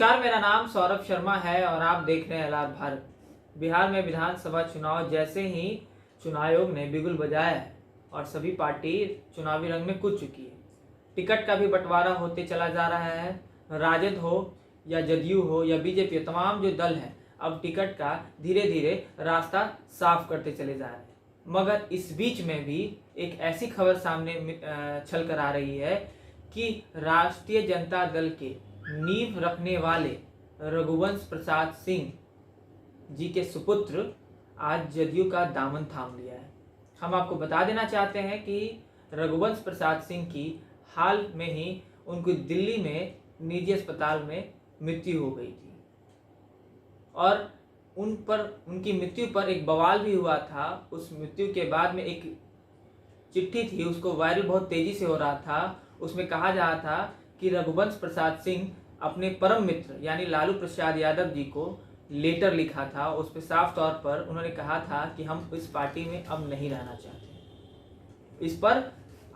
नमस्कार, मेरा नाम सौरभ शर्मा है और आप देख रहे हैं एलआर भारत। बिहार में विधानसभा चुनाव जैसे ही चुनाव आयोग ने बिगुल बजाया है और सभी पार्टी चुनावी रंग में कूद चुकी है। टिकट का भी बंटवारा होते चला जा रहा है। राजद हो या जदयू हो या बीजेपी, तमाम जो दल हैं अब टिकट का धीरे धीरे रास्ता साफ करते चले जा रहे हैं। मगर इस बीच में भी एक ऐसी खबर सामने छल कर आ रही है कि राष्ट्रीय जनता दल के नींव रखने वाले रघुवंश प्रसाद सिंह जी के सुपुत्र आज जदयू का दामन थाम लिया है। हम आपको बता देना चाहते हैं कि रघुवंश प्रसाद सिंह की हाल में ही उनको दिल्ली में निजी अस्पताल में मृत्यु हो गई थी और उनकी मृत्यु पर एक बवाल भी हुआ था। उस मृत्यु के बाद में एक चिट्ठी थी, उसको वायरल बहुत तेजी से हो रहा था। उसमें कहा जा रहा था कि रघुवंश प्रसाद सिंह अपने परम मित्र यानी लालू प्रसाद यादव जी को लेटर लिखा था। उस पर साफ तौर पर उन्होंने कहा था कि हम इस पार्टी में अब नहीं रहना चाहते। इस पर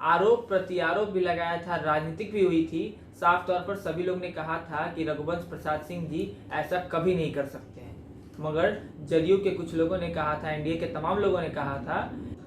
आरोप प्रत्यारोप भी लगाया था, राजनीतिक भी हुई थी। साफ तौर पर सभी लोग ने कहा था कि रघुवंश प्रसाद सिंह जी ऐसा कभी नहीं कर सकते हैं। मगर जदयू के कुछ लोगों ने कहा था, एनडीए के तमाम लोगों ने कहा था,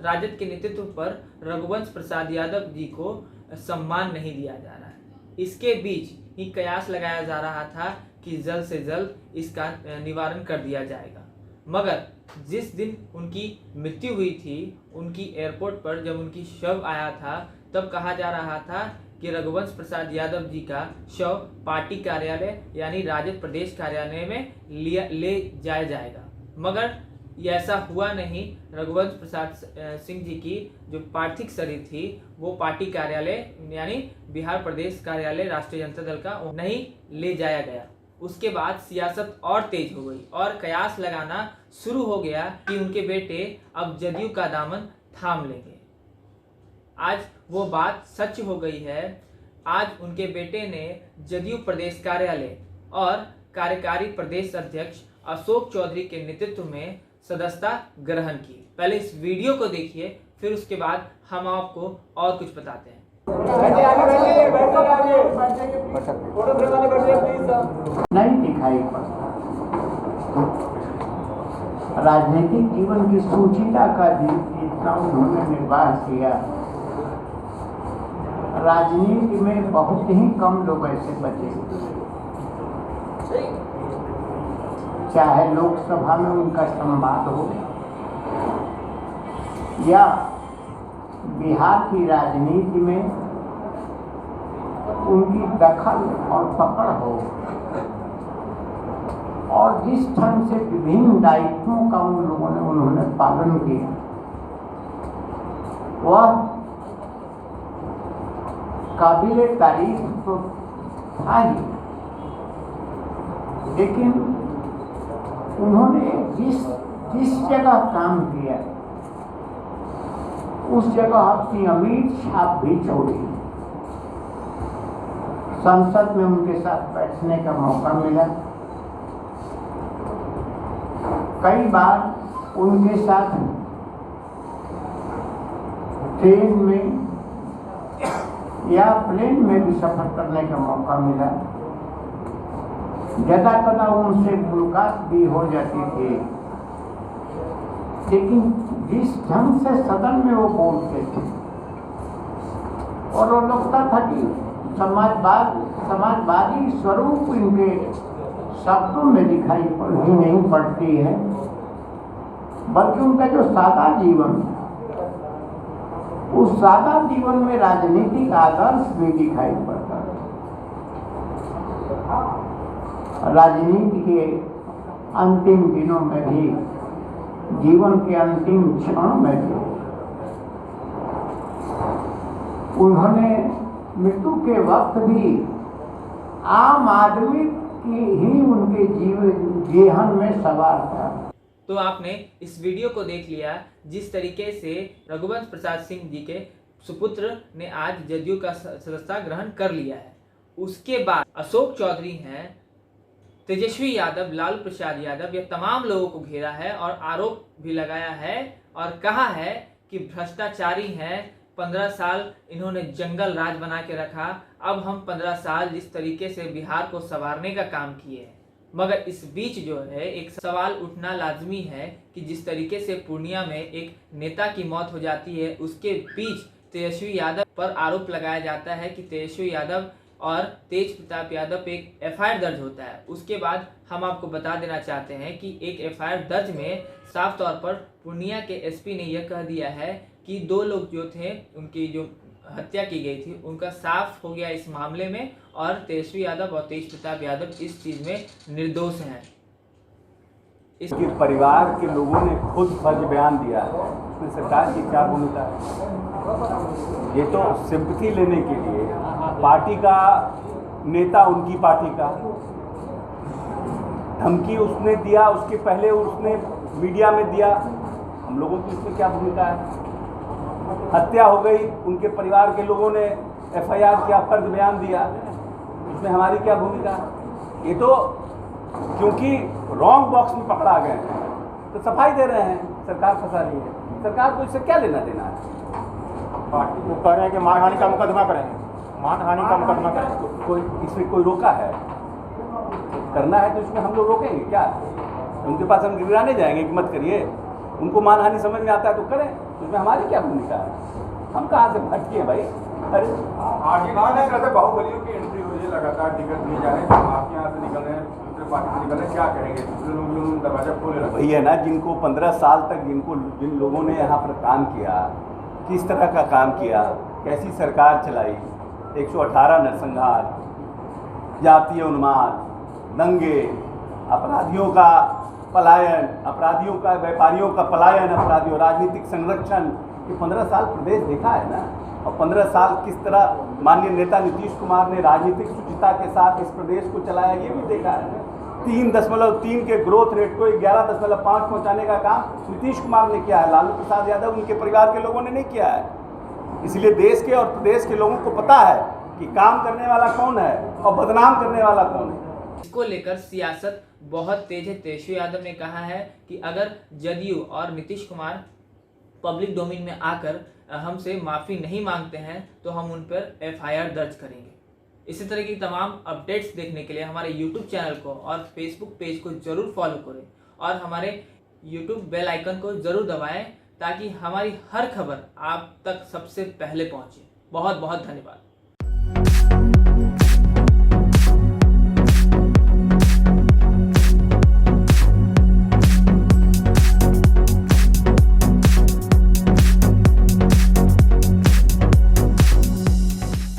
राजद के नेतृत्व पर रघुवंश प्रसाद यादव जी को सम्मान नहीं दिया जा रहा है। इसके बीच ही कयास लगाया जा रहा था कि जल्द से जल्द इसका निवारण कर दिया जाएगा। मगर जिस दिन उनकी मृत्यु हुई थी, उनकी एयरपोर्ट पर जब उनकी शव आया था, तब कहा जा रहा था कि रघुवंश प्रसाद यादव जी का शव पार्टी कार्यालय यानी राजद प्रदेश कार्यालय में ले जाया जाएगा। मगर ये ऐसा हुआ नहीं। रघुवंश प्रसाद सिंह जी की जो पार्थिव शरीर थी वो पार्टी कार्यालय यानी बिहार प्रदेश कार्यालय राष्ट्रीय जनता दल का नहीं ले जाया गया। उसके बाद सियासत और तेज हो गई और कयास लगाना शुरू हो गया कि उनके बेटे अब जदयू का दामन थाम लेंगे। आज वो बात सच हो गई है। आज उनके बेटे ने जदयू प्रदेश कार्यालय और कार्यकारी प्रदेश अध्यक्ष अशोक चौधरी के नेतृत्व में सदस्यता ग्रहण की। पहले इस वीडियो को देखिए, फिर उसके बाद हम आपको और कुछ बताते हैं। नहीं दिखाई पड़ता। राजनीतिक जीवन की सूचिता का जितना उन्होंने निर्वाह किया, राजनीति में बहुत ही कम लोग ऐसे बचे, चाहे लोकसभा में उनका संवाद हो या बिहार की राजनीति में उनकी दखल और पकड़ हो, और जिस ढंग से विभिन्न दायित्वों का उन्होंने पालन किया, वह काबिले तारीफ तो था ही, लेकिन उन्होंने जिस जगह काम किया उस जगह अपनी अमीर छाप भी छोड़ी। संसद में उनके साथ बैठने का मौका मिला, कई बार उनके साथ ट्रेन में या प्लेन में भी सफर करने का मौका मिला। ज्यादा कदा उनसे मुलाकात भी हो जाती थी, लेकिन जिस ढंग से सदन में वो बोलते थे और वो लगता था कि समाजवादी स्वरूप इनके शब्दों में दिखाई ही नहीं पड़ती है, बल्कि उनका जो सादा जीवन, उस सादा जीवन में राजनीतिक आदर्श भी दिखाई पड़ता है। राजनीति के अंतिम दिनों में भी, जीवन के अंतिम क्षण में भी उन्होंने मृत्यु के वक्त भी आम आदमी की ही उनके जीवन में सवार था। तो आपने इस वीडियो को देख लिया, जिस तरीके से रघुवंश प्रसाद सिंह जी के सुपुत्र ने आज जदयू का सदस्यता ग्रहण कर लिया है। उसके बाद अशोक चौधरी हैं, तेजस्वी यादव, लालू प्रसाद यादव, ये तमाम लोगों को घेरा है और आरोप भी लगाया है और कहा है कि भ्रष्टाचारी हैं, 15 साल इन्होंने जंगल राज बना के रखा, अब हम 15 साल जिस तरीके से बिहार को संवारने का काम किए हैं। मगर इस बीच जो है एक सवाल उठना लाजमी है कि जिस तरीके से पूर्णिया में एक नेता की मौत हो जाती है, उसके बीच तेजस्वी यादव पर आरोप लगाया जाता है कि तेजस्वी यादव और तेज प्रताप यादव पे एक एफआईआर दर्ज होता है। उसके बाद हम आपको बता देना चाहते हैं कि एक एफआईआर दर्ज में साफ तौर पर पूर्णिया के एसपी ने यह कह दिया है कि 2 लोग जो थे उनकी जो हत्या की गई थी उनका साफ हो गया इस मामले में, और तेजस्वी यादव और तेज प्रताप यादव इस चीज में निर्दोष हैं। इसके परिवार के लोगों ने खुद फर्ज बयान दिया है, उसमें सरकार की क्या भूमिका है? ये तो सिंपैथी लेने के लिए पार्टी का नेता, उनकी पार्टी का धमकी उसने दिया, उसके पहले उसने मीडिया में दिया, हम लोगों की इसमें क्या भूमिका है? हत्या हो गई, उनके परिवार के लोगों ने एफआईआर किया, फर्ज बयान दिया, उसमें हमारी क्या भूमिका? ये तो क्योंकि रॉन्ग बॉक्स में पकड़ा गए हैं तो सफाई दे रहे हैं, सरकार फंसा रही है। सरकार को इससे क्या लेना देना है? पार्टी को कह रहे हैं कि मानहानि का मुकदमा करेंगे, मानहानि का मुकदमा करेंगे। कोई इसमें कोई रोका है? करना है तो इसमें हम लोग रोकेंगे क्या? उनके पास हम गिराने जाएंगे कि मत करिए? उनको मानहानि समझ में आता है तो करें, उसमें हमारी क्या भूमिका है? हम कहाँ से भटके भाई? अरे आगे कहते बाहुबलियों की एंट्री हो रही है, लगातार टिकट दिए जा रहे हैं, आप यहाँ से निकल रहे हैं, दूसरे पार्टी से निकल रहे हैं, क्या कहेंगे? दूसरे लोग दरवाजा खोले रहे। वही है ना, जिनको 15 साल तक जिन लोगों ने यहाँ पर काम किया, किस तरह का काम किया, कैसी सरकार चलाई, 118 नरसंहार, जातीय उन्माद, दंगे, अपराधियों का पलायन, अपराधियों का, व्यापारियों का पलायन, अपराधियों, राजनीतिक संरक्षण, ये 15 साल प्रदेश देखा है ना। और 15 साल किस तरह माननीय नेता नीतीश कुमार ने राजनीतिक शुचिता के साथ इस प्रदेश को चलाया, ये भी देखा है। 3.3 के ग्रोथ रेट को 11.5 पहुंचाने का काम नीतीश कुमार ने किया है, लालू प्रसाद यादव उनके परिवार के लोगों ने नहीं किया है। इसलिए देश के और प्रदेश के लोगों को पता है कि काम करने वाला कौन है और बदनाम करने वाला कौन है। इसको लेकर सियासत बहुत तेज है। तेजस्वी यादव ने कहा है कि अगर जदयू और नीतीश कुमार पब्लिक डोमेन में आकर हमसे माफ़ी नहीं मांगते हैं तो हम उन पर एफआईआर दर्ज करेंगे। इसी तरह की तमाम अपडेट्स देखने के लिए हमारे यूट्यूब चैनल को और फेसबुक पेज को ज़रूर फॉलो करें और हमारे यूट्यूब बेल आइकन को ज़रूर दबाएं ताकि हमारी हर खबर आप तक सबसे पहले पहुंचे। बहुत बहुत धन्यवाद।